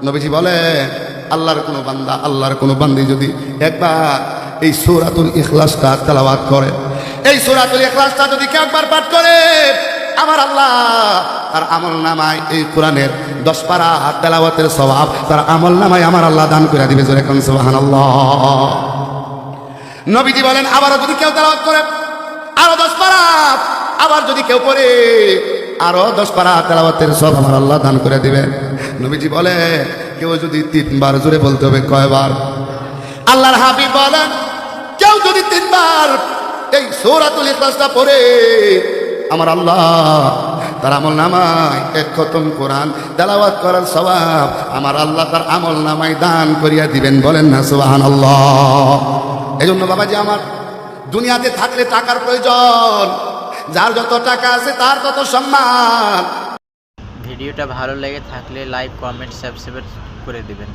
নবীজি বলে আল্লাহর কোনো বান্দা, আল্লাহর কোনো বান্দি যদি একবার এই সূরাতুল ইখলাসটা তেলাওয়াত করে, এই সূরাতুল ইখলাসটা যদি কেউ একবার পাঠ করে, আমার আল্লাহ তার আমল নামায় এই কোরআনের 10 পারা তেলাওয়াতের সওয়াব তার আমল নামায় আমার আল্লাহ দান করে দিবে। জোরে কোন সুবহানাল্লাহ। নবীজি বলেন আবারও যদি কেউ তেলাওয়াত করে আরো 10 পারা, আবার যদি কেউ পড়ে আরো 10 পারা তেলাওয়াতের সওয়াব আমার আল্লাহ দান করে দিবেন। নবীজি বলে কেউ যদি 3 বার, জোরে বলতে হবে কয়বার? আল্লাহর হাবিব বলেন কেউ যদি 3 বার এই সূরাতুল ইখলাসটা পড়ে, আমার আল্লাহ তার আমল নামায় 1 খতম কোরআন তেলাওয়াত করার সওয়াব আমার আল্লাহ তার আমল নামায় দান করিয়া দিবেন। বলেন না সুবহানাল্লাহ। এজন্য বাবাজি আমার, দুনিয়াতে থাকলে টাকার প্রয়োজন, যার যত টাকা আছে তার তত সম্মান। ভিডিওটা ভালো লেগে থাকলে লাইক, কমেন্ট, সাবস্ক্রাইব করে দিবেন।